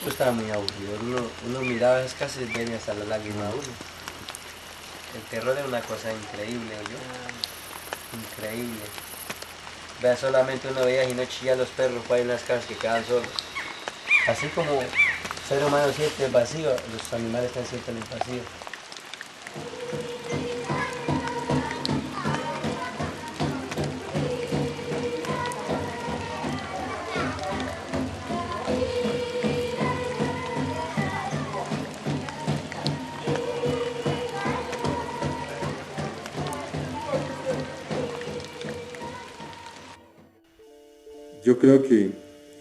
Yo estaba muy aburrido, uno miraba esas casas y venía hasta la lágrima a uno. El terror es una cosa increíble, yo. Increíble. Vea, solamente uno veía y no chilla los perros para ir en las casas que quedan solos. Así como el ser humano siente el vacío, los animales también sienten el vacío. Yo creo que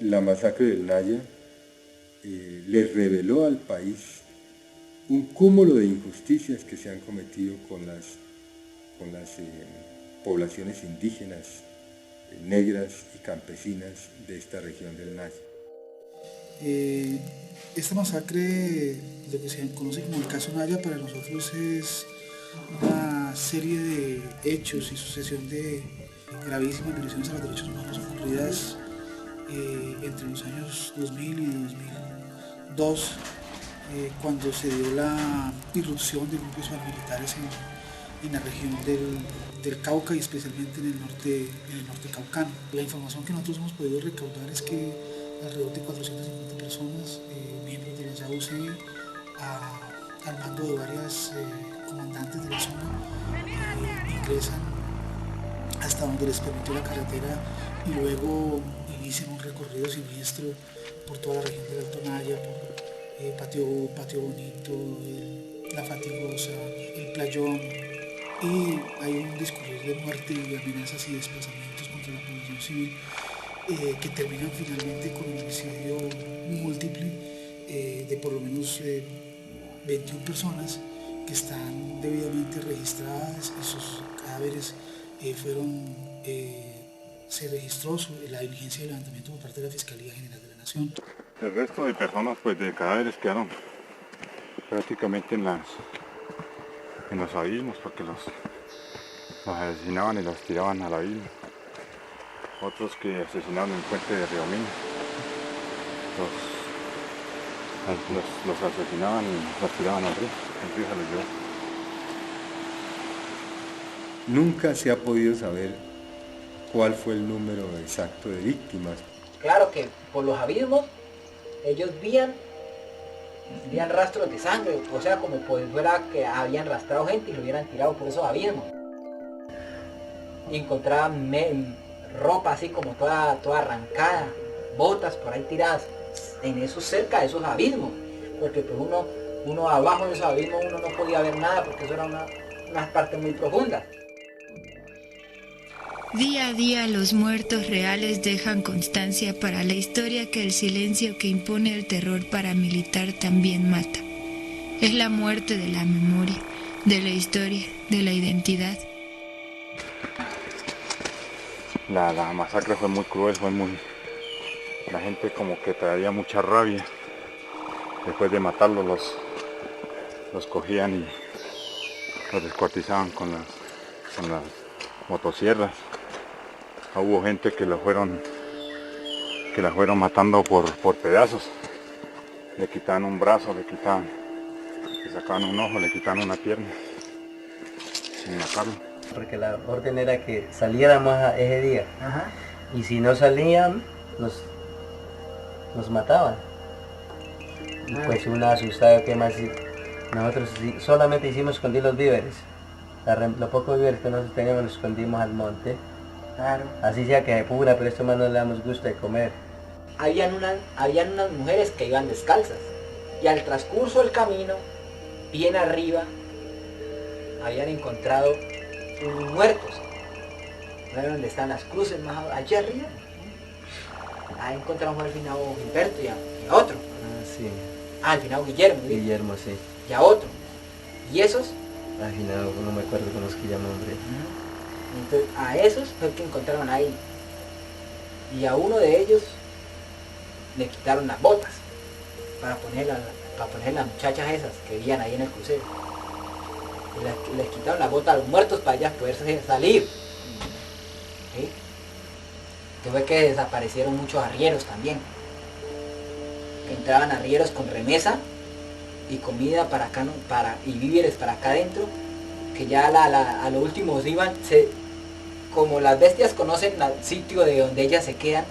la masacre del Naya le reveló al país un cúmulo de injusticias que se han cometido con las poblaciones indígenas, negras y campesinas de esta región del Naya. Esta masacre, lo que se conoce como el caso Naya, para nosotros es una serie de hechos y sucesión de gravísimas violaciones a los derechos humanos ocurridas entre los años 2000 y 2002, cuando se dio la irrupción de grupos paramilitares en la región del Cauca y especialmente en el norte caucano. La información que nosotros hemos podido recaudar es que alrededor de 450 personas, miembros de la YAUC, al mando de varias comandantes de la zona, ingresan hasta donde les permitió la carretera y luego inician un recorrido siniestro por toda la región del Alto Naya, por Patio Bonito, La Fatigosa, el Playón, y hay un discurrir de muerte y amenazas y desplazamientos contra la población civil que terminan finalmente con un homicidio múltiple de por lo menos 21 personas que están debidamente registradas y sus cadáveres se registró la diligencia de levantamiento por parte de la Fiscalía General de la Nación. El resto de personas, pues de cadáveres, quedaron prácticamente en los abismos, porque los asesinaban y los tiraban al abismo. Otros que asesinaron en el puente de Riomín, los asesinaban y los tiraban al río. El río se los llevó. Nunca se ha podido saber cuál fue el número exacto de víctimas. Claro que por los abismos ellos vían rastros de sangre, o sea, como pues fuera que habían arrastrado gente y lo hubieran tirado por esos abismos. Y encontraban ropa así como toda arrancada, botas por ahí tiradas, en esos, cerca de esos abismos, porque pues uno abajo de esos abismos uno no podía ver nada porque eso era unas partes muy profundas. Día a día los muertos reales dejan constancia para la historia que el silencio que impone el terror paramilitar también mata. Es la muerte de la memoria, de la historia, de la identidad. La masacre fue muy cruel, la gente como que traía mucha rabia. Después de matarlos los cogían y los descuartizaban con las motosierras. Hubo gente que la fueron matando por pedazos. Le quitaban un brazo, le sacaban un ojo, le quitaban una pierna, sin matarlo. Porque la orden era que saliéramos ese día. Ajá. Y si no salían, nos mataban. Y pues uno asustado, ¿qué más? Nosotros solamente hicimos esconder los víveres. Los pocos víveres que nosotros teníamos los escondimos al monte. Claro. Así sea que de pura, pero esto más no le damos gusto de comer. Habían unas mujeres que iban descalzas y al transcurso del camino, bien arriba, habían encontrado unos muertos. ¿Saben dónde están las cruces más allá arriba? Ahí encontramos al finado Gilberto y a otro. Sí. Al finado Guillermo. ¿Sí? Guillermo, sí. Y a otro. ¿Y esos? Al final no me acuerdo cómo es que llama, hombre. Entonces a esos fue el que encontraron ahí. Y a uno de ellos le quitaron las botas para poner las muchachas esas que vivían ahí en el crucero. Y les quitaron las botas a los muertos para ellas poder salir. ¿Sí? Que fue que desaparecieron muchos arrieros también. que entraban arrieros con remesa y comida para acá, y víveres para acá adentro, que ya a lo último iban, como las bestias conocen el sitio de donde ellas se quedan,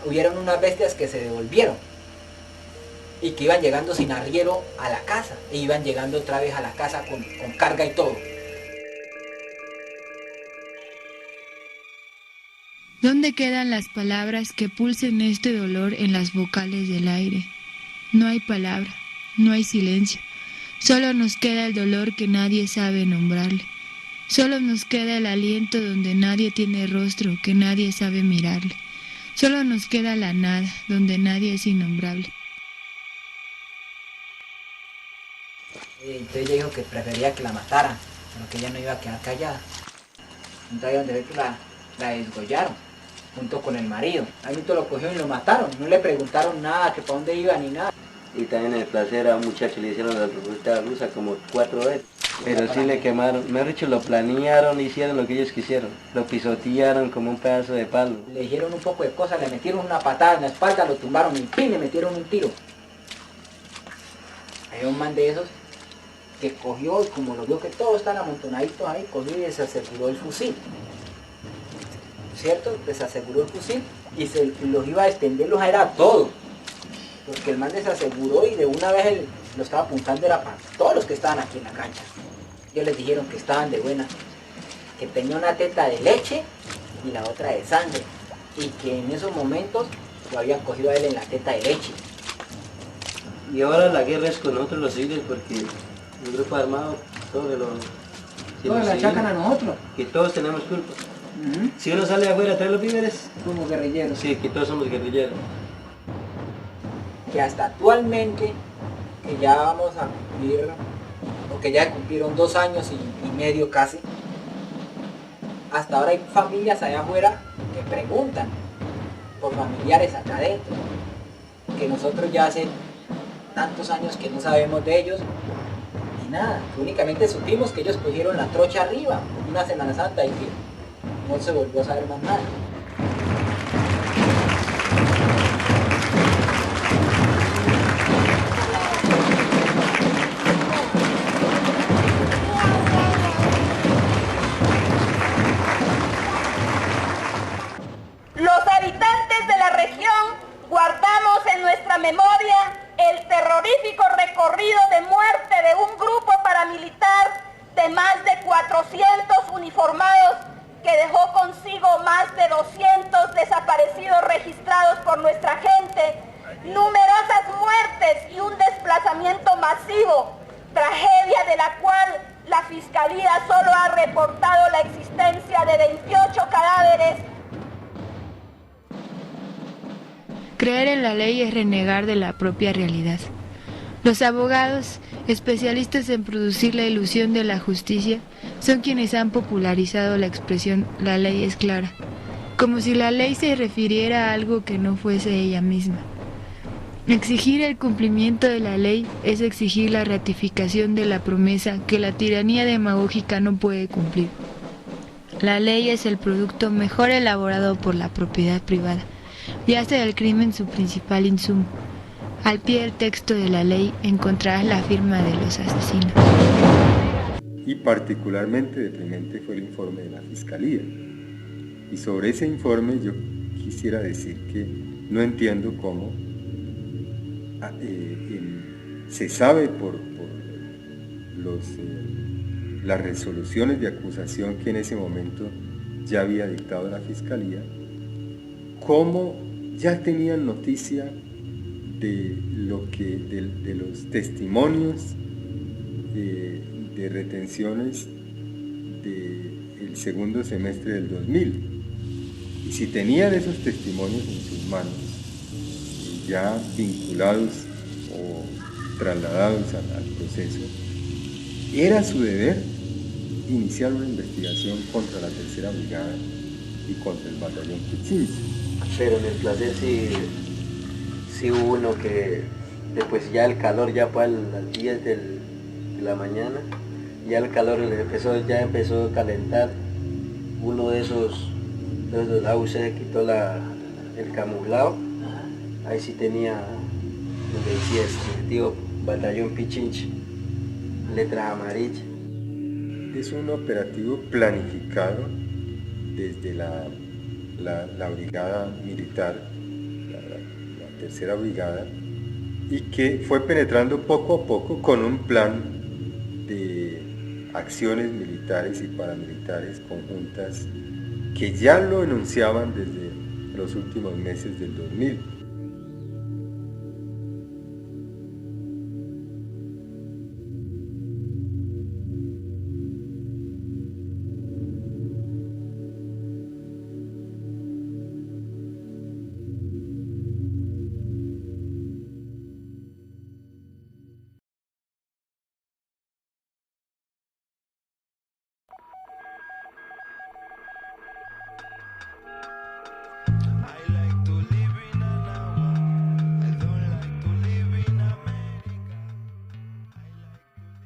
hubieron unas bestias que se devolvieron y que iban llegando sin arriero a la casa, e iban llegando otra vez a la casa con carga y todo. ¿Dónde quedan las palabras que pulsen este dolor en las vocales del aire? No hay palabra, no hay silencio. Solo nos queda el dolor que nadie sabe nombrarle. Solo nos queda el aliento donde nadie tiene rostro, que nadie sabe mirarle. Solo nos queda la nada, donde nadie es innombrable. Entonces ella dijo que prefería que la mataran, pero que ella no iba a quedar callada. Entonces donde ve que la desgollaron, junto con el marido. Ahí mismo lo cogieron y lo mataron. No le preguntaron nada, que para dónde iba ni nada. Y también en el placer a un muchacho le hicieron la ruta rusa como 4 veces. Pero sí le quemaron, mejor dicho, lo planearon, hicieron lo que ellos quisieron. Lo pisotearon como un pedazo de palo. Le dijeron un poco de cosas, le metieron una patada en la espalda, lo tumbaron y ¡pim! Le metieron un tiro. Hay un man de esos que cogió, y como lo vio que todos están amontonaditos ahí, cogió y desaseguró el fusil. ¿Cierto? Desaseguró el fusil y los iba a extenderlos a era todo. Porque el man desaseguró y de una vez él lo estaba apuntando era para todos los que estaban aquí en la cancha. Ellos les dijeron que estaban de buena, que tenía una teta de leche y la otra de sangre. Y que en esos momentos lo habían cogido a él en la teta de leche. Y ahora la guerra es con nosotros los civiles porque el grupo armado, todos Todos la achacan a nosotros. Que todos tenemos culpa. Si uno sale afuera a traer los víveres, Como guerrilleros. sí, que todos somos guerrilleros. Que hasta actualmente, que ya vamos a cumplir, o que ya cumplieron 2 años y medio casi, hasta ahora hay familias allá afuera que preguntan por familiares acá adentro, que nosotros ya hace tantos años que no sabemos de ellos, y nada, únicamente supimos que ellos cogieron la trocha arriba, una Semana Santa, y que no se volvió a saber más nada. Los habitantes de la región guardamos en nuestra memoria el terrorífico recorrido de muerte de un grupo paramilitar de más de 400 uniformados que dejó consigo más de 200 desaparecidos registrados por nuestra gente, numerosas muertes y un desplazamiento masivo, tragedia de la cual la Fiscalía solo ha reportado la existencia de 28 cadáveres. Creer en la ley es renegar de la propia realidad. Los abogados, especialistas en producir la ilusión de la justicia, son quienes han popularizado la expresión "la ley es clara", como si la ley se refiriera a algo que no fuese ella misma. Exigir el cumplimiento de la ley es exigir la ratificación de la promesa que la tiranía demagógica no puede cumplir. La ley es el producto mejor elaborado por la propiedad privada y hace del crimen su principal insumo. Al pie del texto de la ley encontrarás la firma de los asesinos. Y particularmente deprimente fue el informe de la Fiscalía. Y sobre ese informe yo quisiera decir que no entiendo cómo se sabe por las resoluciones de acusación que en ese momento ya había dictado la Fiscalía, cómo ya tenían noticia de los testimonios de retenciones del segundo semestre del 2000. Y si tenían esos testimonios en sus manos, ya vinculados o trasladados al proceso, era su deber iniciar una investigación contra la Tercera Brigada y contra el batallón Pichincha. Pero en el placer sí hubo uno que después ya el calor ya fue a las 10 de la mañana, ya el calor ya empezó a calentar. Uno de esos lados se quitó el camuflado, ahí sí tenía donde decía Ejecutivo Batallón Pichincha, letras amarillas. Es un operativo planificado desde la brigada militar, la tercera brigada, y que fue penetrando poco a poco con un plan de acciones militares y paramilitares conjuntas que ya lo enunciaban desde los últimos meses del 2000.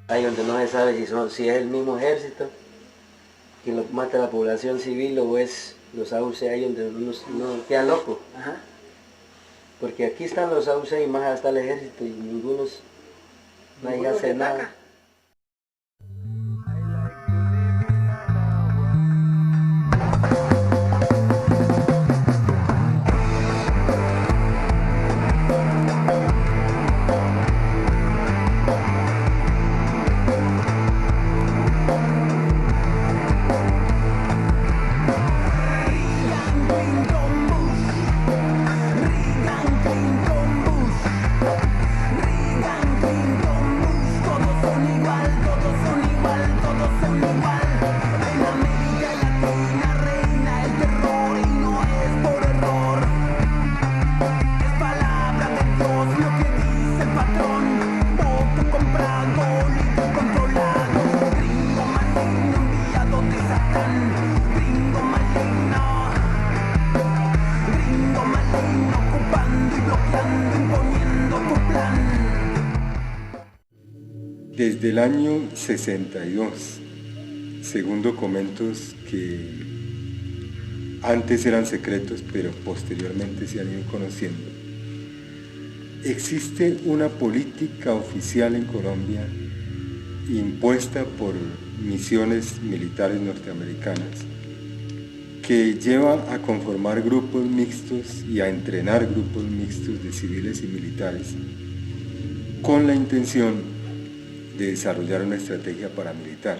Ahí donde no se sabe si es el mismo ejército que lo mata a la población civil o es los AUC, ahí donde uno queda loco. Ajá. Porque aquí están los AUC y más allá está el ejército y nadie hace nada. Desde el año 62, según documentos que antes eran secretos pero posteriormente se han ido conociendo, existe una política oficial en Colombia impuesta por misiones militares norteamericanas que lleva a conformar grupos mixtos y a entrenar grupos mixtos de civiles y militares con la intención de desarrollar una estrategia paramilitar.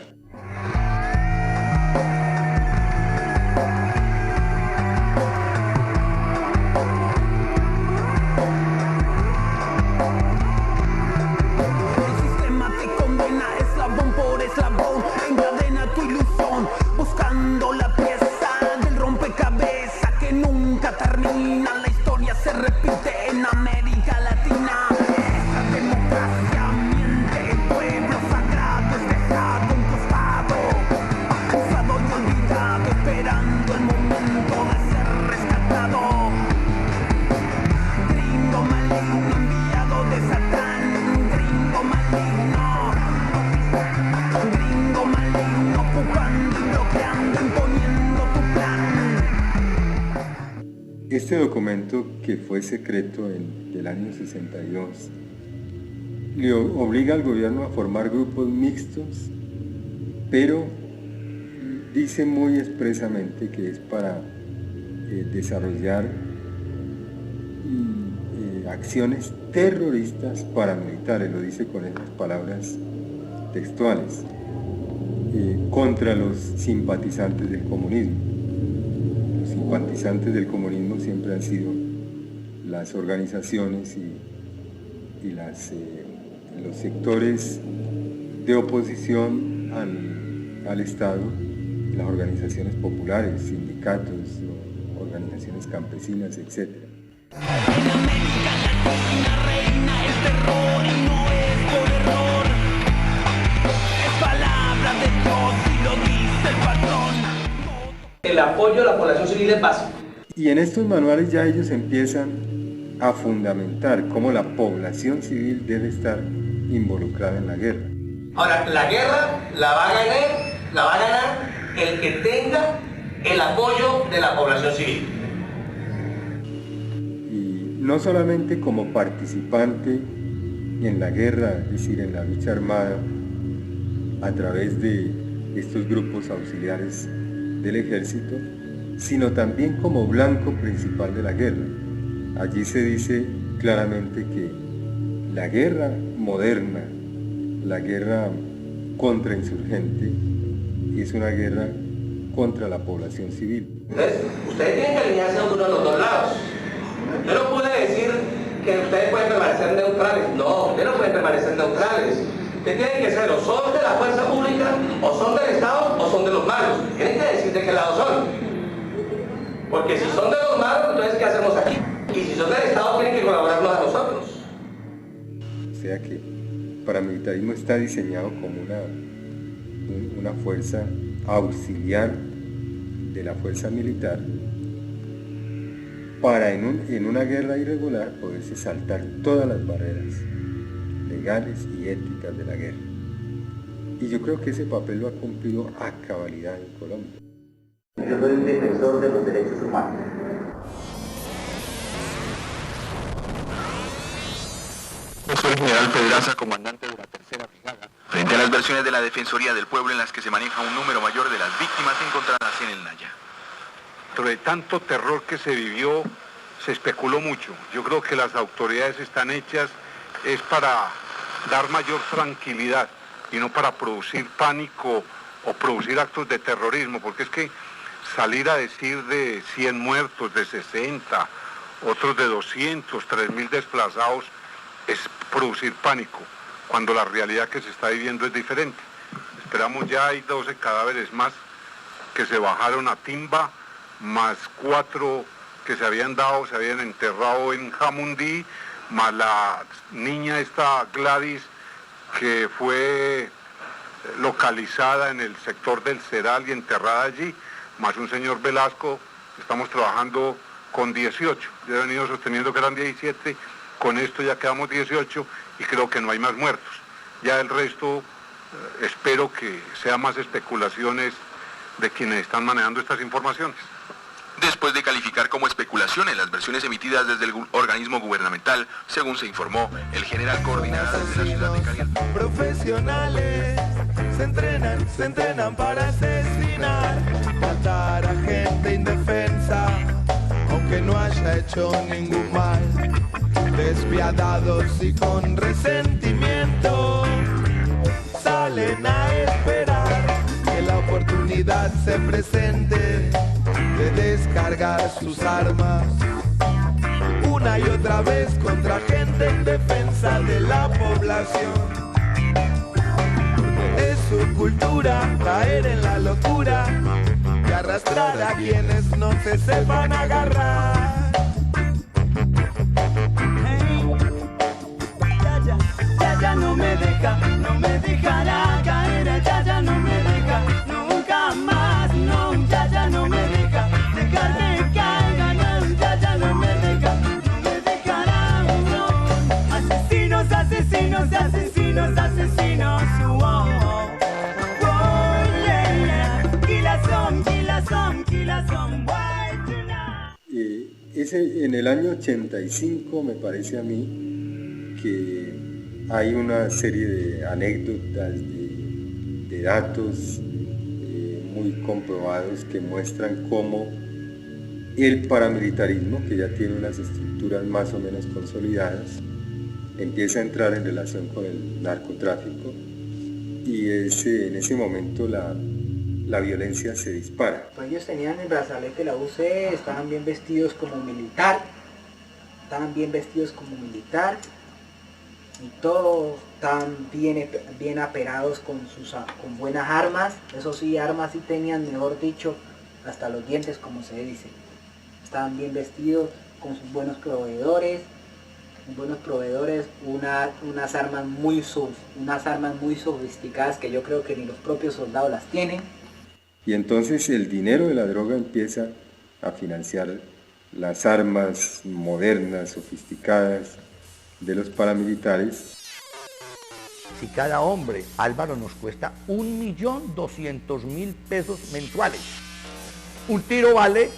El sistema te condena eslabón por eslabón, encadena tu ilusión, buscando la pieza del rompecabezas que nunca termina. La historia se repite en América Latina. Esta democracia miente, el pueblo sagrado es dejado a un costado, acusado y olvidado, esperando el momento de ser rescatado. Gringo maligno, enviado de Satán, gringo maligno, ocupando y bloqueando, imponiendo tu plan. Este documento, que fue secreto del año 62, le obliga al gobierno a formar grupos mixtos, pero dice muy expresamente que es para desarrollar acciones terroristas paramilitares, lo dice con esas palabras textuales, contra los simpatizantes del comunismo. Los simpatizantes del comunismo siempre han sido las organizaciones y los sectores de oposición al Estado, las organizaciones populares, sindicatos, organizaciones campesinas, etc. En América Latina reina el terror y no es por error. Es palabra de Dios y lo dice el patrón. El apoyo a la población civil es básico. Y en estos manuales ya ellos empiezan a fundamentar cómo la población civil debe estar involucrada en la guerra. Ahora, la guerra la va a ganar el que tenga el apoyo de la población civil. no solamente como participante en la guerra, es decir, en la lucha armada, a través de estos grupos auxiliares del ejército, sino también como blanco principal de la guerra. Allí se dice claramente que la guerra moderna, la guerra contrainsurgente, es una guerra contra la población civil. Entonces, ustedes tienen que alinearse uno a los dos lados. Yo no pude decir que ustedes pueden permanecer neutrales. No, ustedes no pueden permanecer neutrales. Ustedes tienen que ser o son de la fuerza pública, o son del Estado, o son de los malos. Tienen que decir de qué lado son. Porque si son de los malos, entonces ¿qué hacemos aquí? Y si son del Estado, tienen que colaborarnos a nosotros. O sea que el paramilitarismo está diseñado como una fuerza auxiliar de la fuerza militar para en una guerra irregular poderse saltar todas las barreras legales y éticas de la guerra. Y yo creo que ese papel lo ha cumplido a cabalidad en Colombia. Yo soy un defensor de los derechos humanos. Soy el general Pedraza, comandante de la tercera brigada. Frente a las versiones de la Defensoría del Pueblo en las que se maneja un número mayor de las víctimas encontradas en el Naya. Dentro de tanto terror que se vivió, se especuló mucho. Yo creo que las autoridades están hechas es para dar mayor tranquilidad y no para producir pánico o producir actos de terrorismo, porque es que salir a decir de 100 muertos, de 60, otros de 200, 3.000 desplazados, es producir pánico, cuando la realidad que se está viviendo es diferente. Esperamos, ya hay 12 cadáveres más que se bajaron a Timba, más 4 que se habían enterrado en Jamundí, más la niña esta Gladys, que fue localizada en el sector del Ceral y enterrada allí, más un señor Velasco. Estamos trabajando con 18, yo he venido sosteniendo que eran 17, con esto ya quedamos 18 y creo que no hay más muertos. Ya el resto espero que sean más especulaciones de quienes están manejando estas informaciones. Después de calificar como especulaciones las versiones emitidas desde el organismo gubernamental, según se informó, el general coordinador de la ciudad de Cali. Profesionales se entrenan para asesinar, matar a gente indefensa, aunque no haya hecho ningún mal. Despiadados y con resentimiento, salen a esperar que la oportunidad se presente de descargar sus armas una y otra vez contra gente en defensa de la población. Es su cultura caer en la locura y arrastrar a quienes no se sepan agarrar. Ya no me dejará caer, ya no me deja, nunca más, no, ya no me deja, dejar de caer, no, ya no me deja, no me dejará, no, asesinos, asesinos, asesinos, asesinos, oh, oh, oh, yeah, killers son, why tonight. En el año 85 me parece a mí que hay una serie de anécdotas, de datos muy comprobados que muestran cómo el paramilitarismo, que ya tiene unas estructuras más o menos consolidadas, empieza a entrar en relación con el narcotráfico y en ese momento la violencia se dispara. Pues ellos tenían el brazalete de la UC, estaban bien vestidos como militar, y todos estaban bien aperados con buenas armas. Eso sí, armas sí tenían, mejor dicho, hasta los dientes, como se dice. Estaban bien vestidos, con sus buenos proveedores, unas armas muy sofisticadas que yo creo que ni los propios soldados las tienen. Y entonces el dinero de la droga empieza a financiar las armas modernas, sofisticadas, de los paramilitares. Si cada hombre, Álvaro, nos cuesta 1.200.000 pesos mensuales, un tiro vale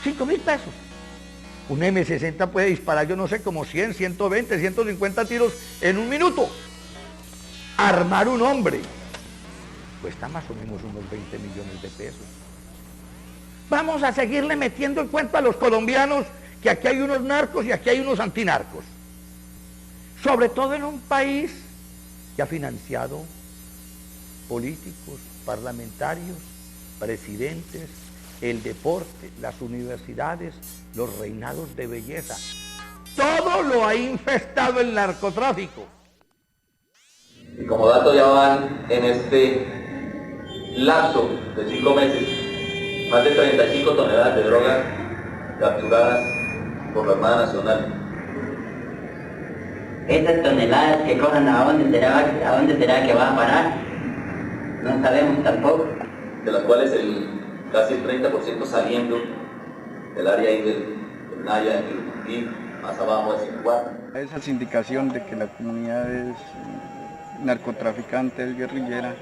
5.000 pesos. Un M60 puede disparar, yo no sé, como 100, 120, 150 tiros en un minuto. Armar un hombre cuesta más o menos unos 20 millones de pesos. Vamos a seguirle metiendo el cuento a los colombianos que aquí hay unos narcos y aquí hay unos antinarcos. Sobre todo en un país que ha financiado políticos, parlamentarios, presidentes, el deporte, las universidades, los reinados de belleza. Todo lo ha infestado el narcotráfico. Y como dato ya van en este lapso de 5 meses más de 35 toneladas de drogas capturadas por la Armada Nacional. Estas toneladas que cojan, ¿a dónde será que va a parar? No sabemos tampoco. De las cuales casi el 30% saliendo del área ahí del Naya, del Tuquí, más abajo hacia el Guarda. Esa sindicación de que la comunidad es narcotraficante, es guerrillera,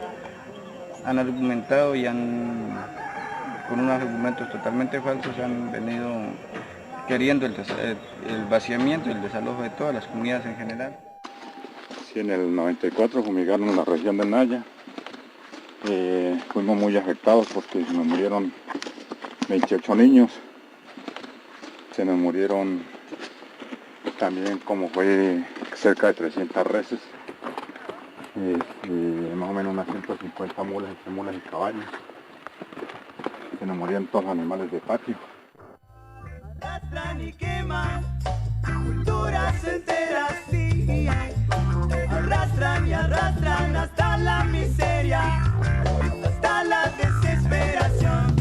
han argumentado y con unos argumentos totalmente falsos, han venido queriendo el vaciamiento y el desalojo de todas las comunidades en general. Sí, en el 94 fumigaron la región del Naya. Fuimos muy afectados porque se nos murieron 28 niños. Se nos murieron también, como fue, cerca de 300 reses. Más o menos unas 150 mulas, entre mulas y caballos. Se nos morían todos los animales de patio. Arrastran y queman culturas enteras, sí. Arrastran y arrastran hasta la miseria, hasta la desesperación.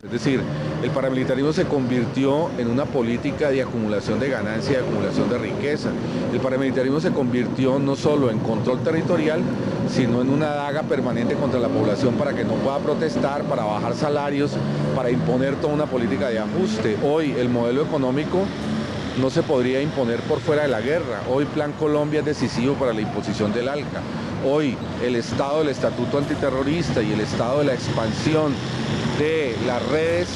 Es decir, el paramilitarismo se convirtió en una política de acumulación de ganancia, de acumulación de riqueza. El paramilitarismo se convirtió no solo en control territorial, sino en una daga permanente contra la población para que no pueda protestar, para bajar salarios, para imponer toda una política de ajuste. Hoy el modelo económico no se podría imponer por fuera de la guerra. Hoy Plan Colombia es decisivo para la imposición del ALCA. Hoy el Estado del Estatuto Antiterrorista y el Estado de la expansión de las redes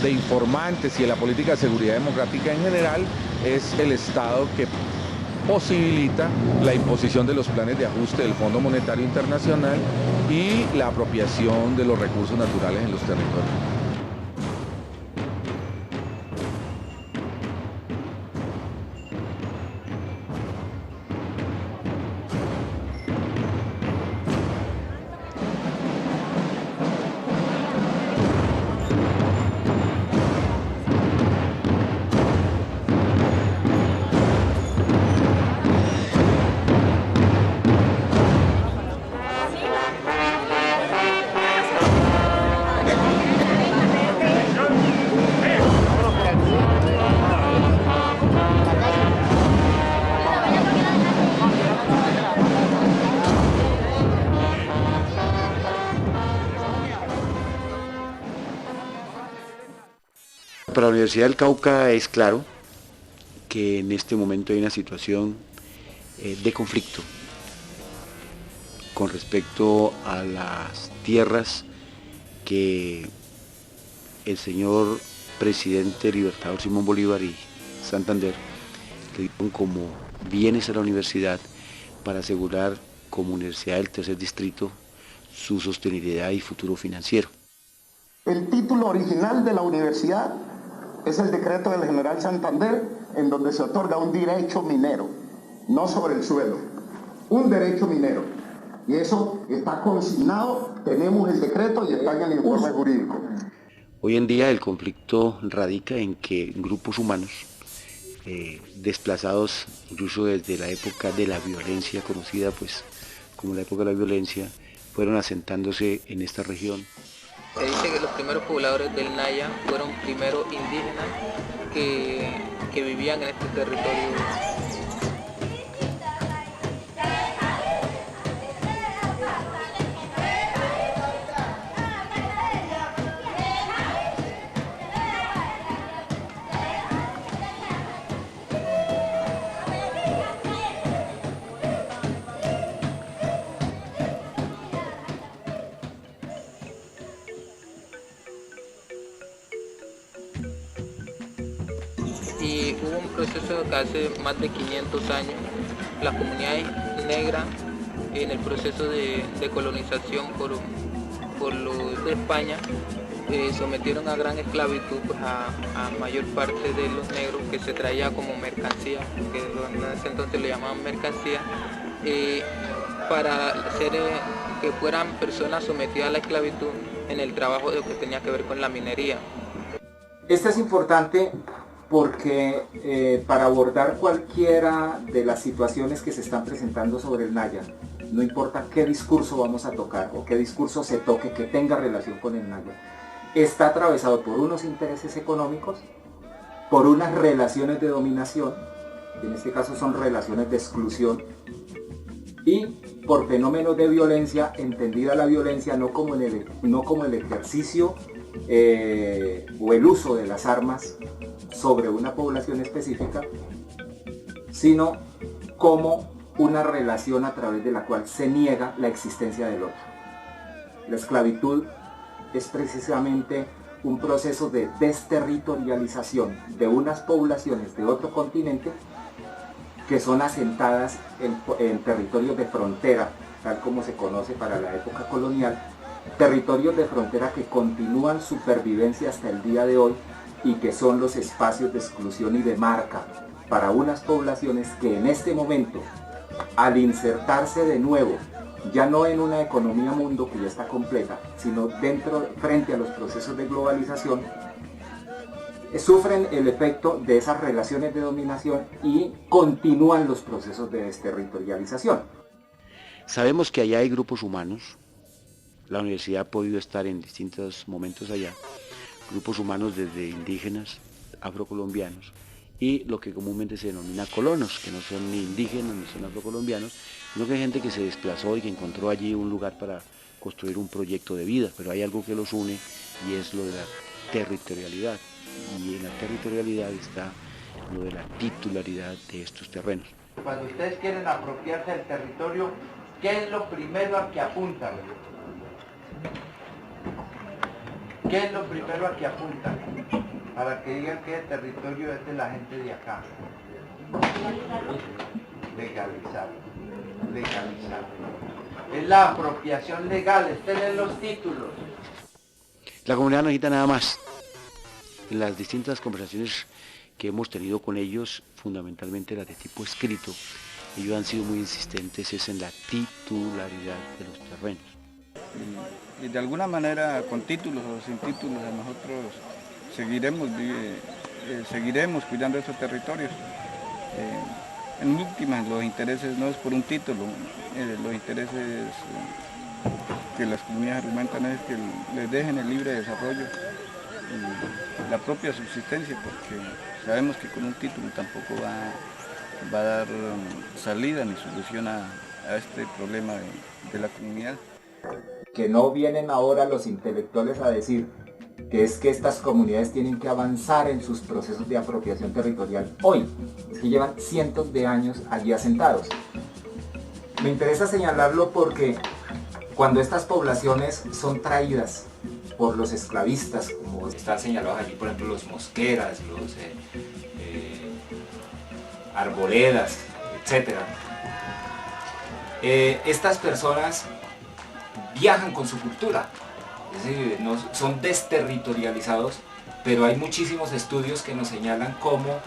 de informantes y de la política de seguridad democrática en general es el Estado que posibilita la imposición de los planes de ajuste del Fondo Monetario Internacional y la apropiación de los recursos naturales en los territorios. Para la Universidad del Cauca es claro que en este momento hay una situación de conflicto con respecto a las tierras que el señor presidente libertador Simón Bolívar y Santander le dieron como bienes a la universidad para asegurar como Universidad del Tercer Distrito su sostenibilidad y futuro financiero. El título original de la universidad es el decreto del general Santander, en donde se otorga un derecho minero, no sobre el suelo, un derecho minero. Y eso está consignado, tenemos el decreto y está en el informe jurídico. Hoy en día el conflicto radica en que grupos humanos, desplazados incluso desde la época de la violencia, conocida pues como la época de la violencia, fueron asentándose en esta región. Se dice que los primeros pobladores del Naya fueron primero indígenas que vivían en este territorio. y hubo un proceso que hace más de 500 años las comunidades negras en el proceso de colonización por los de España sometieron a gran esclavitud pues, a mayor parte de los negros que se traía como mercancía, que en ese entonces le llamaban mercancía, para hacer que fueran personas sometidas a la esclavitud en el trabajo de lo que tenía que ver con la minería. Esto es importante porque para abordar cualquiera de las situaciones que se están presentando sobre el Naya, no importa qué discurso vamos a tocar o qué discurso se toque que tenga relación con el Naya, está atravesado por unos intereses económicos, por unas relaciones de dominación, que en este caso son relaciones de exclusión, y por fenómenos de violencia, entendida la violencia no como el ejercicio o el uso de las armas sobre una población específica, sino como una relación a través de la cual se niega la existencia del otro. La esclavitud es precisamente un proceso de desterritorialización de unas poblaciones de otro continente que son asentadas en territorios de frontera, tal como se conoce para la época colonial, territorios de frontera que continúan su pervivencia hasta el día de hoy y que son los espacios de exclusión y de marca para unas poblaciones que en este momento, al insertarse de nuevo, ya no en una economía mundo que ya está completa, sino frente a los procesos de globalización, sufren el efecto de esas relaciones de dominación y continúan los procesos de desterritorialización. Sabemos que allá hay grupos humanos, la universidad ha podido estar en distintos momentos allá, grupos humanos desde indígenas, afrocolombianos, y lo que comúnmente se denomina colonos, que no son ni indígenas ni son afrocolombianos, sino que hay gente que se desplazó y que encontró allí un lugar para construir un proyecto de vida, pero hay algo que los une y es lo de la territorialidad. Y en la territorialidad está lo de la titularidad de estos terrenos. Cuando ustedes quieren apropiarse del territorio, ¿qué es lo primero a que apuntan? ¿Qué es lo primero a que apuntan? Para que digan que el territorio es de la gente de acá. Legalizar. Es la apropiación legal, es tener los títulos. La comunidad no necesita nada más. En las distintas conversaciones que hemos tenido con ellos, fundamentalmente las de tipo escrito, ellos han sido muy insistentes es en la titularidad de los terrenos. Y de alguna manera, con títulos o sin títulos, nosotros seguiremos cuidando esos territorios. En últimas, los intereses no es por un título, los intereses que las comunidades argumentan es que les dejen el libre desarrollo y la propia subsistencia, porque sabemos que con un título tampoco va a dar salida ni solución a este problema de la comunidad. Que no vienen ahora los intelectuales a decir que es que estas comunidades tienen que avanzar en sus procesos de apropiación territorial hoy, es que llevan cientos de años allí asentados. Me interesa señalarlo porque cuando estas poblaciones son traídas por los esclavistas, como están señalados allí, por ejemplo, los mosqueras, los arboledas, etc. Estas personas viajan con su cultura, es decir, no, son desterritorializados, pero hay muchísimos estudios que nos señalan cómo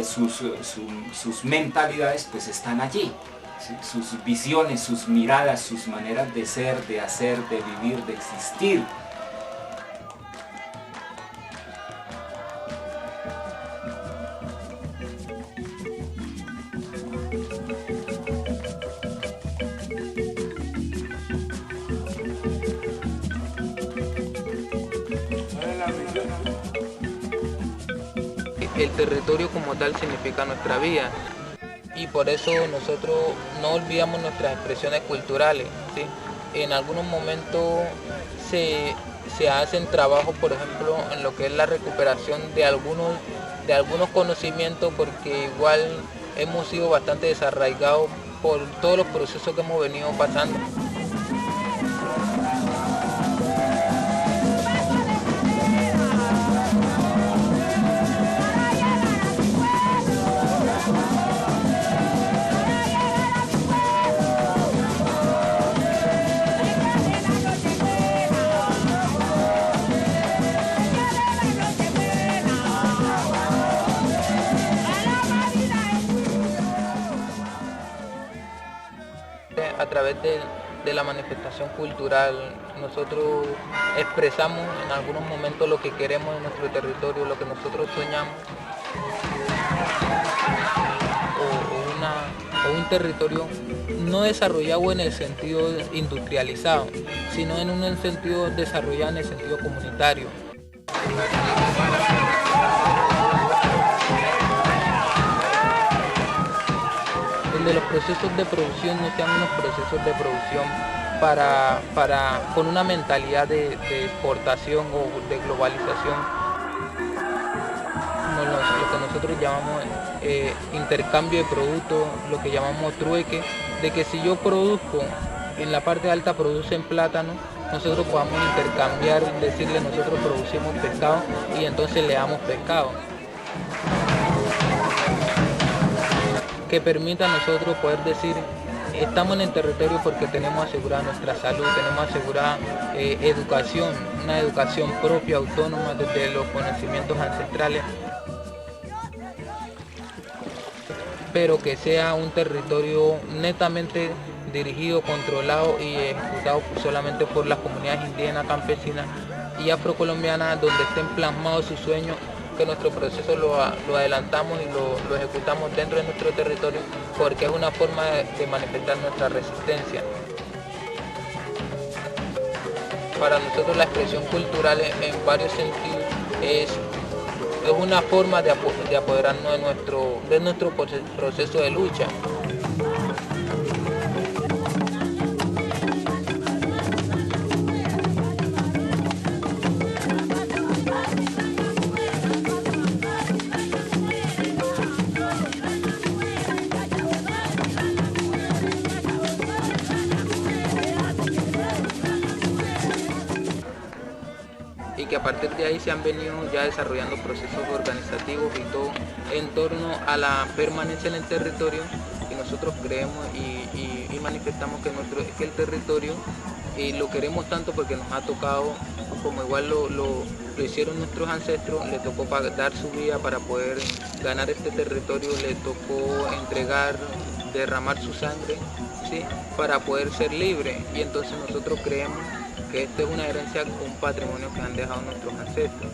sus mentalidades pues están allí, ¿sí? Sus visiones, sus miradas, sus maneras de ser, de hacer, de vivir, de existir. El territorio como tal significa nuestra vida y por eso nosotros no olvidamos nuestras expresiones culturales, ¿sí? En algunos momentos se hacen trabajos, por ejemplo, en lo que es la recuperación de algunos conocimientos, porque igual hemos sido bastante desarraigados por todos los procesos que hemos venido pasando. través de la manifestación cultural nosotros expresamos en algunos momentos lo que queremos en nuestro territorio, lo que nosotros soñamos, o un territorio no desarrollado en el sentido industrializado, sino en un sentido desarrollado en el sentido comunitario. Donde los procesos de producción no sean unos procesos de producción con una mentalidad de exportación o de globalización, lo que nosotros llamamos intercambio de productos, lo que llamamos trueque, de que si yo produzco en la parte alta, producen plátano, nosotros podamos intercambiar, decirle nosotros producimos pescado y entonces le damos pescado. Que permita a nosotros poder decir, estamos en el territorio porque tenemos asegurada nuestra salud, tenemos asegurada educación, una educación propia, autónoma desde los conocimientos ancestrales, pero que sea un territorio netamente dirigido, controlado y ejecutado solamente por las comunidades indígenas, campesinas y afrocolombianas, donde estén plasmados sus sueños, que nuestro proceso lo adelantamos y lo ejecutamos dentro de nuestro territorio, porque es una forma de manifestar nuestra resistencia. Para nosotros la expresión cultural en varios sentidos es una forma de apoderarnos de nuestro proceso de lucha. Y que a partir de ahí se han venido ya desarrollando procesos organizativos y todo en torno a la permanencia en el territorio, y nosotros creemos y manifestamos que el territorio lo queremos tanto porque nos ha tocado, como igual lo hicieron nuestros ancestros, le tocó dar su vida para poder ganar este territorio, le tocó entregar, derramar su sangre, ¿sí?, para poder ser libre, y entonces nosotros creemos que esta es una herencia, un patrimonio que han dejado nuestros ancestros.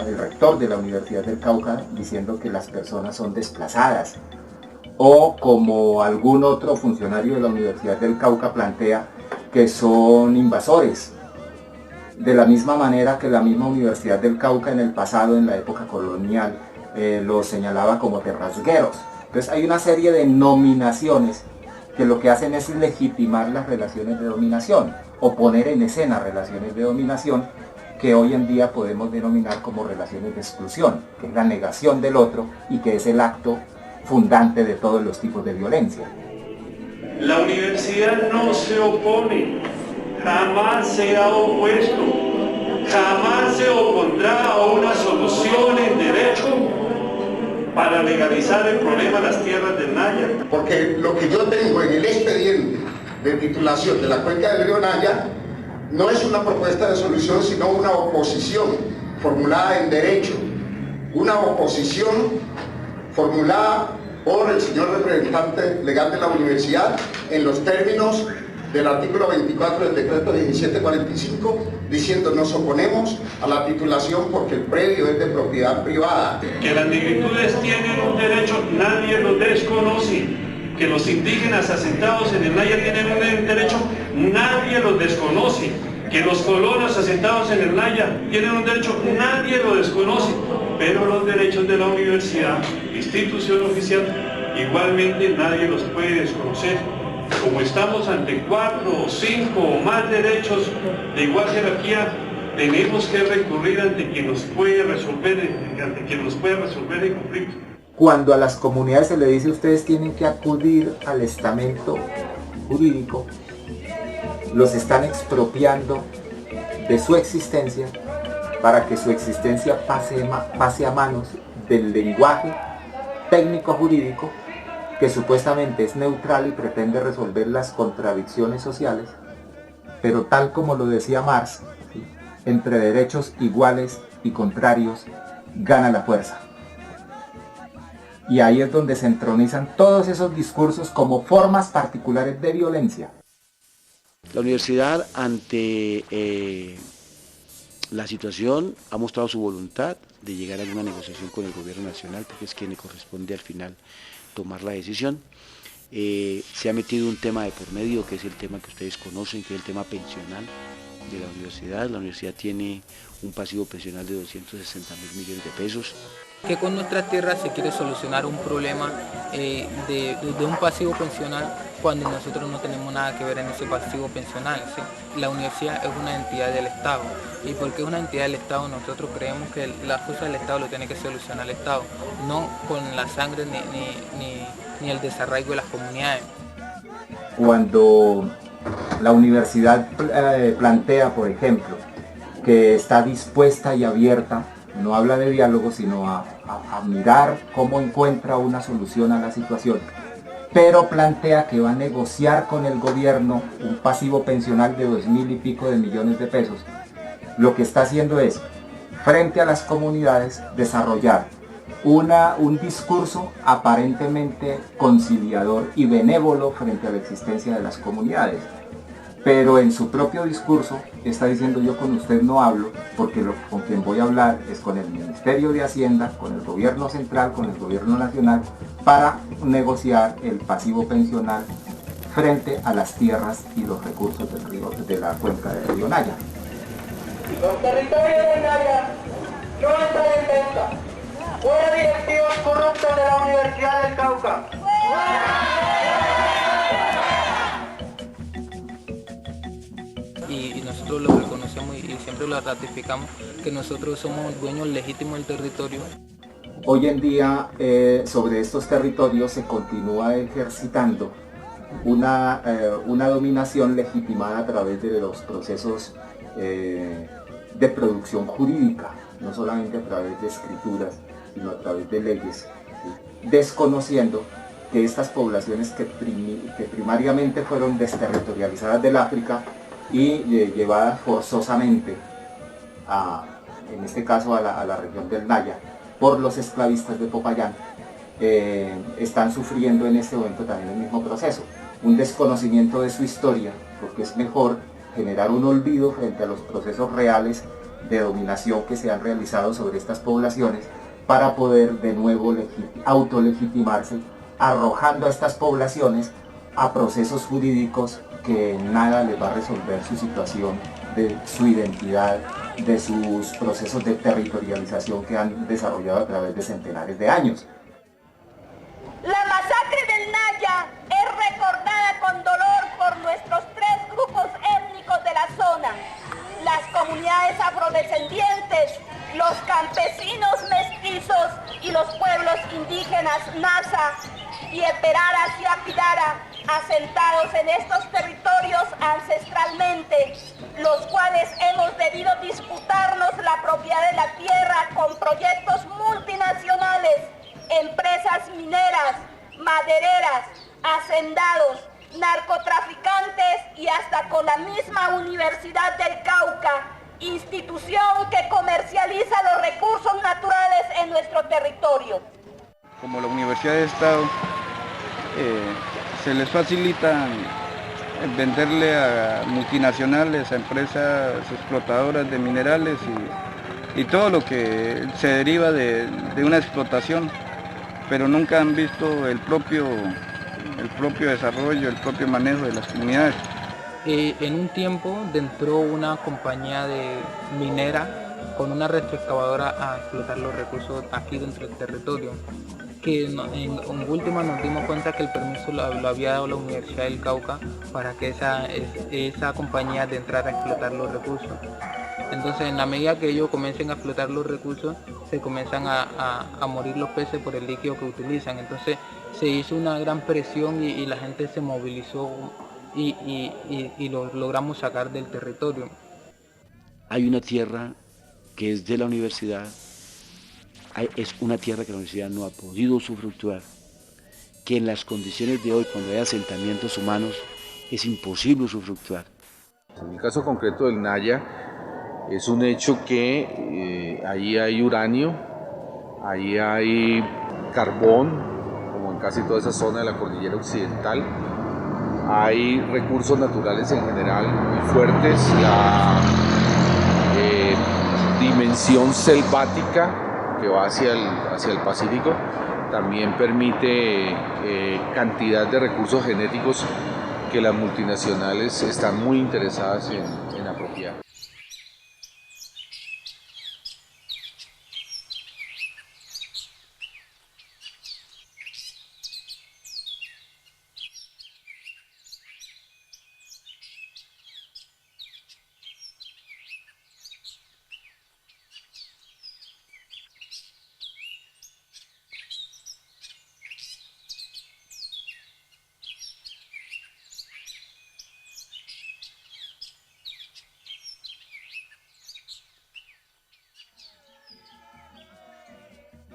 El rector de la Universidad del Cauca diciendo que las personas son desplazadas, o como algún otro funcionario de la Universidad del Cauca plantea que son invasores, de la misma manera que la misma Universidad del Cauca en el pasado, en la época colonial, los señalaba como terrasgueros. Entonces hay una serie de nominaciones que lo que hacen es legitimar las relaciones de dominación, o poner en escena relaciones de dominación que hoy en día podemos denominar como relaciones de exclusión, que es la negación del otro y que es el acto fundante de todos los tipos de violencia. La universidad no se opone, jamás se ha opuesto, jamás se opondrá a una solución en derecho para legalizar el problema de las tierras del Naya. Porque lo que yo tengo en el expediente de titulación de la cuenca del río Naya no es una propuesta de solución, sino una oposición formulada en derecho, una oposición formulada por el señor representante legal de la universidad en los términos del artículo 24 del decreto 1745, diciendo nos oponemos a la titulación porque el predio es de propiedad privada. Que las negritudes tienen un derecho, nadie lo desconoce. Que los indígenas asentados en el Naya tienen un derecho, nadie lo desconoce. Que los colonos asentados en el Naya tienen un derecho, nadie lo desconoce. Pero los derechos de la universidad, institución oficial, igualmente nadie los puede desconocer. Como estamos ante 4 o 5 o más derechos de igual jerarquía, tenemos que recurrir ante quien nos puede resolver el conflicto. Cuando a las comunidades se le dice ustedes tienen que acudir al estamento jurídico, los están expropiando de su existencia para que su existencia pase a manos del lenguaje técnico jurídico que supuestamente es neutral y pretende resolver las contradicciones sociales, pero tal como lo decía Marx, ¿sí?, entre derechos iguales y contrarios gana la fuerza. Y ahí es donde se entronizan todos esos discursos como formas particulares de violencia. La universidad ante la situación ha mostrado su voluntad de llegar a alguna negociación con el gobierno nacional, porque es quien le corresponde al final tomar la decisión. Se ha metido un tema de por medio, que es el tema que ustedes conocen, que es el tema pensional de la universidad. La universidad tiene un pasivo pensional de 260.000 millones de pesos. Que con nuestras tierras se quiere solucionar un problema de un pasivo pensional cuando nosotros no tenemos nada que ver en ese pasivo pensional, ¿sí? La universidad es una entidad del Estado, y porque es una entidad del Estado nosotros creemos que las cosas del Estado lo tiene que solucionar el Estado, no con la sangre ni el desarraigo de las comunidades. Cuando la universidad plantea, por ejemplo, que está dispuesta y abierta, no habla de diálogo, sino a mirar cómo encuentra una solución a la situación, pero plantea que va a negociar con el gobierno un pasivo pensional de 2.000 y pico de millones de pesos. Lo que está haciendo es, frente a las comunidades, desarrollar un discurso aparentemente conciliador y benévolo frente a la existencia de las comunidades. Pero en su propio discurso está diciendo: yo con usted no hablo, porque con quien voy a hablar es con el Ministerio de Hacienda, con el gobierno central, con el gobierno nacional, para negociar el pasivo pensional frente a las tierras y los recursos del río, de la cuenca del río Naya. Los territorios de Naya no están en venta. Fuera directivos corruptos de la Universidad del Cauca. Y nosotros lo reconocemos y siempre lo ratificamos, que nosotros somos dueños legítimos del territorio. Hoy en día sobre estos territorios se continúa ejercitando una dominación legitimada a través de los procesos de producción jurídica, no solamente a través de escrituras, sino a través de leyes, ¿sí? Desconociendo que estas poblaciones que primariamente fueron desterritorializadas del África y llevadas forzosamente en este caso a la región del Naya por los esclavistas de Popayán, están sufriendo en este momento también el mismo proceso, un desconocimiento de su historia, porque es mejor generar un olvido frente a los procesos reales de dominación que se han realizado sobre estas poblaciones, para poder de nuevo autolegitimarse, arrojando a estas poblaciones a procesos jurídicos que nada les va a resolver su situación, de su identidad, de sus procesos de territorialización que han desarrollado a través de centenares de años. La masacre del Naya es recordada con dolor por nuestros 3 grupos étnicos de la zona: las comunidades afrodescendientes, los campesinos mestizos y los pueblos indígenas Nasa y Eperaras y Apidara, asentados en estos territorios ancestralmente, los cuales hemos debido disputarnos la propiedad de la tierra con proyectos multinacionales, empresas mineras, madereras, hacendados, narcotraficantes y hasta con la misma Universidad del Cauca, institución que comercializa los recursos naturales en nuestro territorio. Como la Universidad de Estado, se les facilita venderle a multinacionales, a empresas explotadoras de minerales y todo lo que se deriva de una explotación, pero nunca han visto el propio desarrollo, el propio manejo de las comunidades. En un tiempo entró una compañía de minera con una retroexcavadora a explotar los recursos aquí dentro del territorio, que en última nos dimos cuenta que el permiso lo había dado la Universidad del Cauca para que esa compañía entrara a explotar los recursos. Entonces, en la medida que ellos comiencen a explotar los recursos, se comienzan a morir los peces por el líquido que utilizan. Entonces, se hizo una gran presión y la gente se movilizó y lo logramos sacar del territorio. Hay una tierra que es de la universidad, es una tierra que la universidad no ha podido usufructuar, que en las condiciones de hoy, cuando hay asentamientos humanos, es imposible usufructuar. En el caso concreto del Naya, es un hecho que ahí hay uranio, ahí hay carbón, como en casi toda esa zona de la cordillera occidental, hay recursos naturales en general muy fuertes, la dimensión selvática que va hacia el Pacífico también permite cantidad de recursos genéticos que las multinacionales están muy interesadas en apropiar.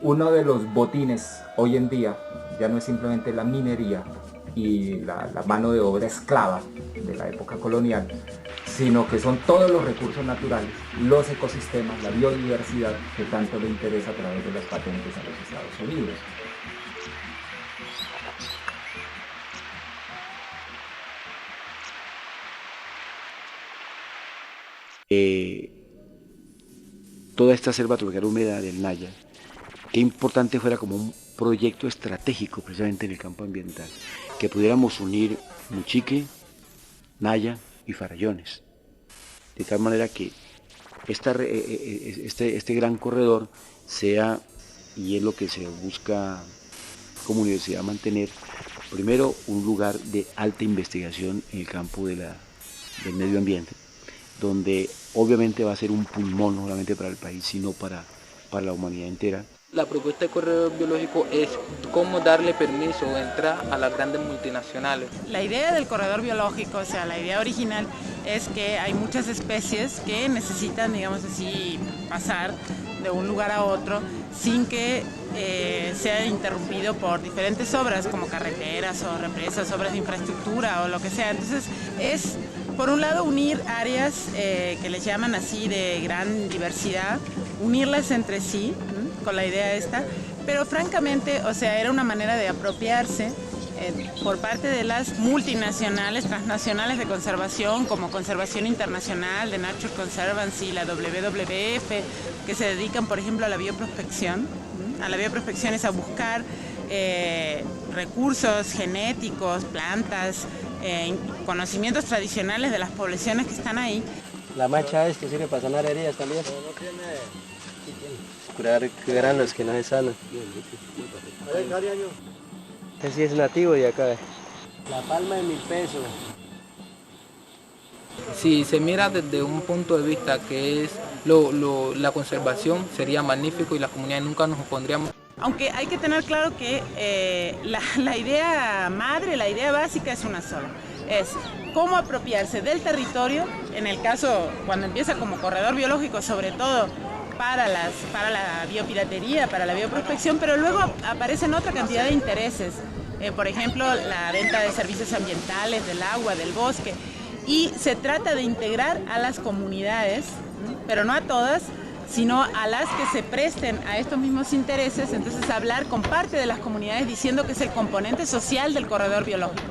Uno de los botines hoy en día ya no es simplemente la minería y la mano de obra esclava de la época colonial, sino que son todos los recursos naturales, los ecosistemas, la biodiversidad que tanto le interesa a través de las patentes a los Estados Unidos. Toda esta selva tropical húmeda del Naya, qué importante fuera como un proyecto estratégico precisamente en el campo ambiental, que pudiéramos unir Muchique, Naya y Farallones, de tal manera que este gran corredor sea, y es lo que se busca como universidad mantener, primero un lugar de alta investigación en el campo del medio ambiente, donde obviamente va a ser un pulmón no solamente para el país, sino para la humanidad entera. La propuesta de corredor biológico es cómo darle permiso o entrar a las grandes multinacionales. La idea del corredor biológico, o sea, la idea original es que hay muchas especies que necesitan, digamos así, pasar de un lugar a otro sin que sea interrumpido por diferentes obras como carreteras o represas, obras de infraestructura o lo que sea. Entonces es, por un lado, unir áreas que les llaman así de gran diversidad, unirlas entre sí, con la idea esta, pero francamente, o sea, era una manera de apropiarse por parte de las multinacionales, transnacionales de conservación, como Conservación Internacional, de Nature Conservancy, la WWF, que se dedican, por ejemplo, a la bioprospección. A la bioprospección es a buscar recursos genéticos, plantas, conocimientos tradicionales de las poblaciones que están ahí. La mancha esto sirve para sanar heridas también. Curar granos que no se sanan. Ese es nativo de acá. La palma de 1000 pesos. Si se mira desde un punto de vista que es la conservación, sería magnífico y las comunidades nunca nos opondríamos. Aunque hay que tener claro que la idea madre, la idea básica es una sola. Es cómo apropiarse del territorio, en el caso cuando empieza como corredor biológico, sobre todo para la biopiratería, para la bioprospección, pero luego aparecen otra cantidad de intereses. Por ejemplo, la venta de servicios ambientales, del agua, del bosque. Y se trata de integrar a las comunidades, pero no a todas, sino a las que se presten a estos mismos intereses, entonces hablar con parte de las comunidades diciendo que es el componente social del corredor biológico.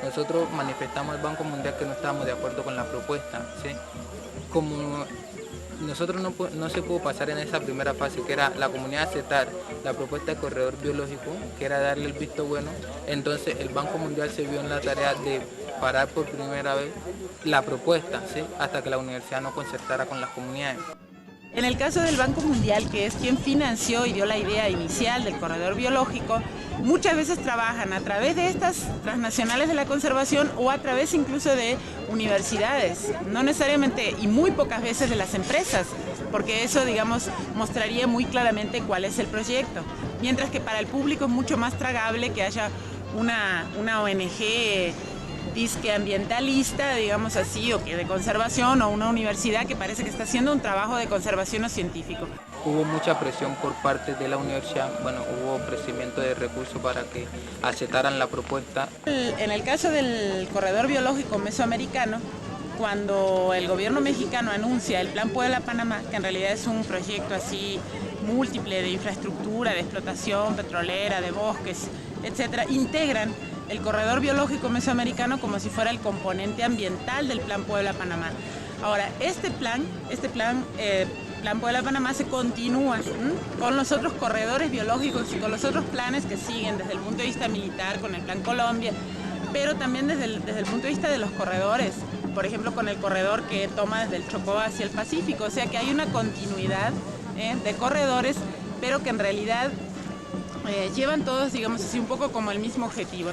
Nosotros manifestamos al Banco Mundial que no estábamos de acuerdo con la propuesta, ¿sí? Como nosotros no se pudo pasar en esa primera fase, que era la comunidad aceptar la propuesta de corredor biológico, que era darle el visto bueno, entonces el Banco Mundial se vio en la tarea de parar por primera vez la propuesta, ¿sí? Hasta que la universidad no concertara con las comunidades. En el caso del Banco Mundial, que es quien financió y dio la idea inicial del corredor biológico, muchas veces trabajan a través de estas transnacionales de la conservación o a través incluso de universidades, no necesariamente y muy pocas veces de las empresas, porque eso, digamos, mostraría muy claramente cuál es el proyecto. Mientras que para el público es mucho más tragable que haya una ONG disque ambientalista, digamos así, o que de conservación, o una universidad que parece que está haciendo un trabajo de conservación o científico. Hubo mucha presión por parte de la universidad, bueno, hubo ofrecimiento de recursos para que aceptaran la propuesta. En el caso del corredor biológico mesoamericano, cuando el gobierno mexicano anuncia el Plan Puebla-Panamá, que en realidad es un proyecto así múltiple de infraestructura, de explotación petrolera, de bosques, etcétera, integran el corredor biológico mesoamericano como si fuera el componente ambiental del Plan Puebla-Panamá. Ahora, este plan Puebla-Panamá se continúa con los otros corredores biológicos y con los otros planes que siguen desde el punto de vista militar, con el Plan Colombia, pero también desde el punto de vista de los corredores, por ejemplo con el corredor que toma desde el Chocó hacia el Pacífico, o sea que hay una continuidad de corredores, pero que en realidad llevan todos, digamos así, un poco como el mismo objetivo.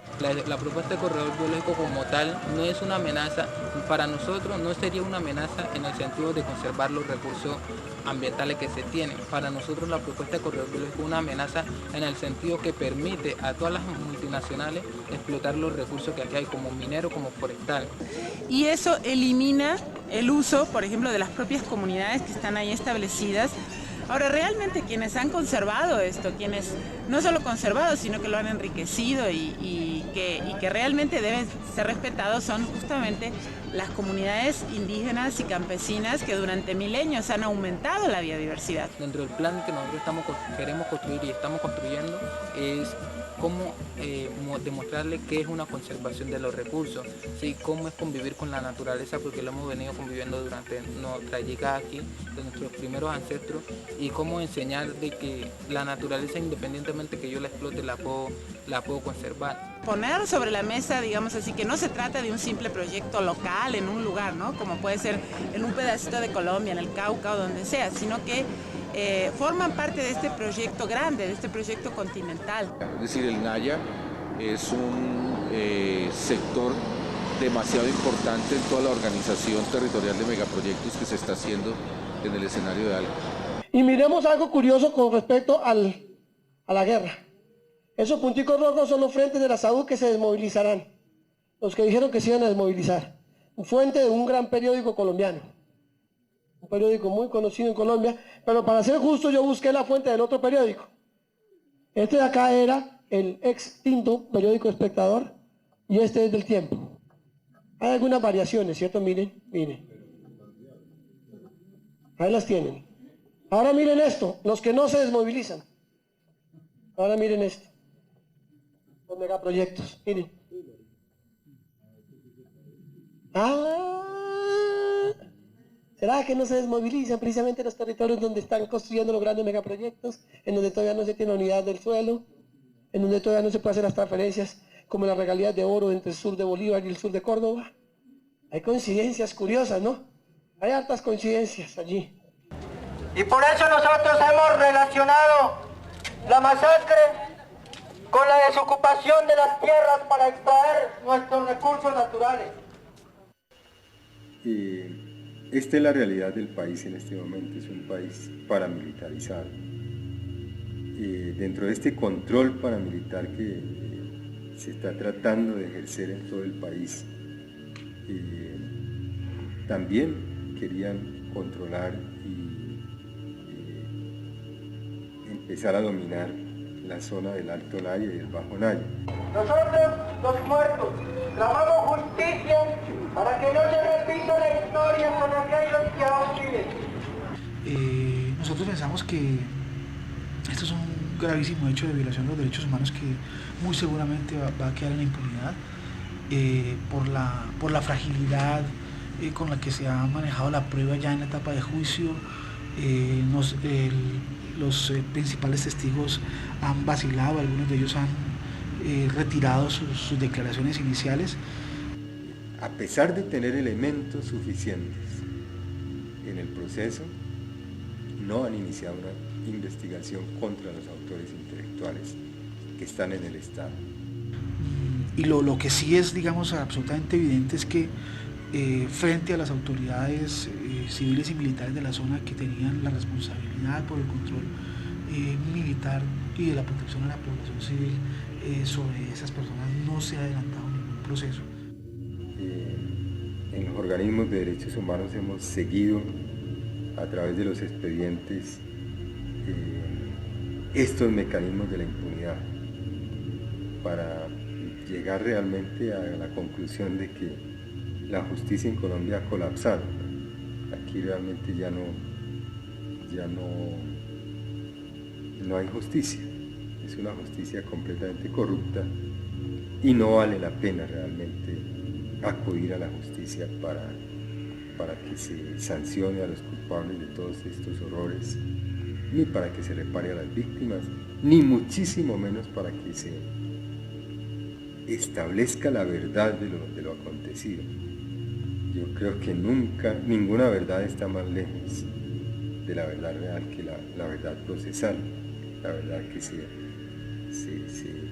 La propuesta de corredor biológico como tal no es una amenaza, para nosotros no sería una amenaza en el sentido de conservar los recursos ambientales que se tienen. Para nosotros la propuesta de corredor biológico es una amenaza en el sentido que permite a todas las multinacionales explotar los recursos que aquí hay, como minero, como forestal. Y eso elimina el uso, por ejemplo, de las propias comunidades que están ahí establecidas. Ahora, realmente quienes han conservado esto, quienes no solo conservado, sino que lo han enriquecido y que realmente deben ser respetados son justamente las comunidades indígenas y campesinas que durante milenios han aumentado la biodiversidad. Dentro del plan que nosotros queremos construir y estamos construyendo es cómo demostrarle qué es una conservación de los recursos, ¿sí? Cómo es convivir con la naturaleza, porque lo hemos venido conviviendo durante nuestra llegada aquí, de nuestros primeros ancestros, y cómo enseñar de que la naturaleza, independientemente que yo la explote, la puedo conservar. Poner sobre la mesa, digamos así, que no se trata de un simple proyecto local en un lugar, ¿no? Como puede ser en un pedacito de Colombia, en el Cauca o donde sea, sino que forman parte de este proyecto grande, de este proyecto continental. Es decir, el Naya es un sector demasiado importante en toda la organización territorial de megaproyectos que se está haciendo en el escenario de Alca. Y miremos algo curioso con respecto a la guerra. Esos punticos rojos son los frentes de la salud que se desmovilizarán. Los que dijeron que se iban a desmovilizar. Fuente de un gran periódico colombiano. Un periódico muy conocido en Colombia. Pero para ser justo yo busqué la fuente del otro periódico. Este de acá era el extinto periódico Espectador. Y este es del Tiempo. Hay algunas variaciones, ¿cierto? Miren. Ahí las tienen. Ahora miren esto. Los que no se desmovilizan. Ahora miren esto. Los megaproyectos, miren. ¿Será que no se desmovilizan precisamente los territorios donde están construyendo los grandes megaproyectos? En donde todavía no se tiene unidad del suelo, en donde todavía no se puede hacer las transferencias como las regalías de oro entre el sur de Bolívar y el sur de Córdoba. Hay coincidencias curiosas, ¿no? Hay hartas coincidencias allí. Y por eso nosotros hemos relacionado la masacre con la desocupación de las tierras para extraer nuestros recursos naturales. Esta es la realidad del país en este momento, es un país paramilitarizado. Dentro de este control paramilitar que se está tratando de ejercer en todo el país, también querían controlar y empezar a dominar la zona del Alto Naya y del Bajo Naya. Nosotros, los muertos, clamamos justicia para que no se repita la historia con aquellos que aún viven. Nosotros pensamos que esto es un gravísimo hecho de violación de los derechos humanos que muy seguramente va a quedar en la impunidad por la fragilidad con la que se ha manejado la prueba ya en la etapa de juicio. Los principales testigos han vacilado, algunos de ellos han retirado sus declaraciones iniciales. A pesar de tener elementos suficientes en el proceso, no han iniciado una investigación contra los autores intelectuales que están en el Estado. Y lo que sí es, digamos, absolutamente evidente es que frente a las autoridades civiles y militares de la zona que tenían la responsabilidad por el control militar y de la protección a la población civil, sobre esas personas no se ha adelantado ningún proceso. En los organismos de derechos humanos hemos seguido a través de los expedientes estos mecanismos de la impunidad para llegar realmente a la conclusión de que la justicia en Colombia ha colapsado. Aquí realmente ya no hay justicia. Es una justicia completamente corrupta y no vale la pena realmente acudir a la justicia para que se sancione a los culpables de todos estos horrores, ni para que se repare a las víctimas, ni muchísimo menos para que se establezca la verdad de lo acontecido. Yo creo que nunca, ninguna verdad está más lejos de la verdad real que la verdad procesal, la verdad que se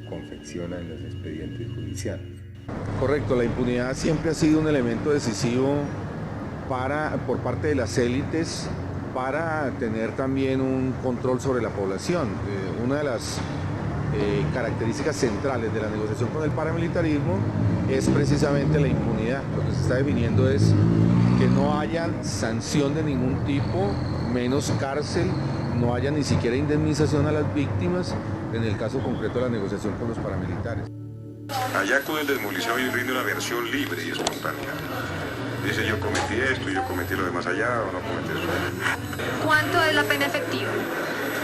confecciona en los expedientes judiciales. Correcto, la impunidad siempre ha sido un elemento decisivo por parte de las élites para tener también un control sobre la población. Una de las características centrales de la negociación con el paramilitarismo es precisamente la impunidad. Lo que se está definiendo es que no haya sanción de ningún tipo, menos cárcel, no haya ni siquiera indemnización a las víctimas, en el caso concreto de la negociación con los paramilitares. Allá acude el desmovilizado y rinde una versión libre y espontánea. Dice, yo cometí esto, yo cometí lo demás allá o no cometí eso. ¿Cuánto es la pena efectiva?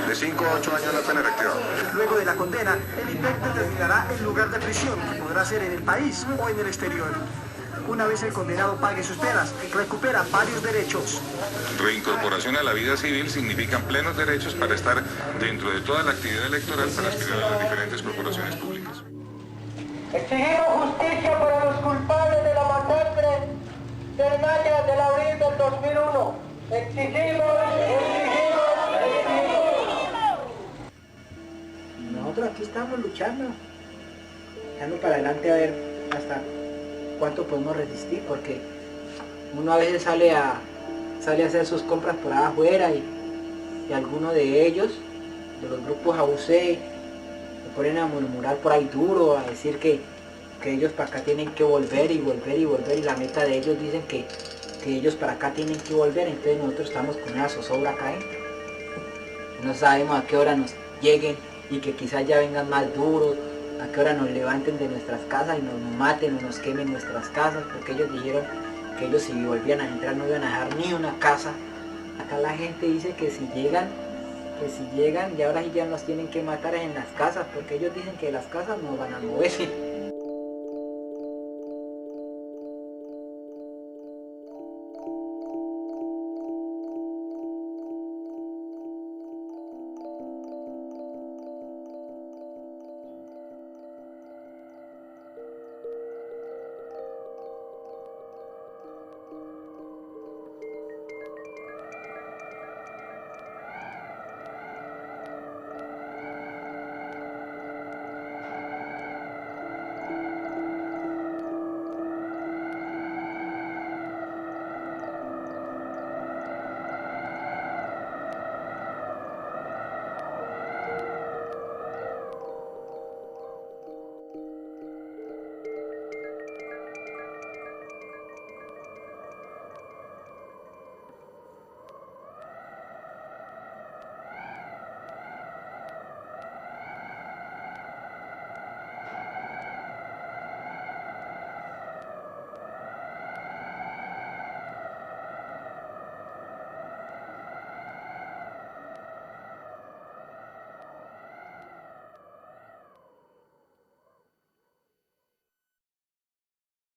De 5 a 8 años la pena efectiva. Luego de la condena, el IPEC determinará el lugar de prisión, que podrá ser en el país o en el exterior. Una vez el condenado pague sus penas, recupera varios derechos. Reincorporación a la vida civil significan plenos derechos para estar dentro de toda la actividad electoral para aspirar a las diferentes corporaciones públicas. Exigimos justicia para los culpables de la masacre del Naya de abril del 2001. Exigimos. Nosotros aquí estamos luchando para adelante a ver hasta cuánto podemos resistir, porque uno a veces sale a hacer sus compras por allá afuera y algunos de ellos, de los grupos AUC, se ponen a murmurar por ahí duro, a decir que ellos para acá tienen que volver y volver y volver, y la meta de ellos dicen que ellos para acá tienen que volver. Entonces nosotros estamos con una zozobra acá, no sabemos a qué hora nos lleguen y que quizás ya vengan más duros, a qué hora nos levanten de nuestras casas y nos maten o nos quemen nuestras casas, porque ellos dijeron que ellos si volvían a entrar no iban a dejar ni una casa. Acá la gente dice que si llegan y ahora sí ya nos tienen que matar en las casas, porque ellos dicen que las casas no van a moverse.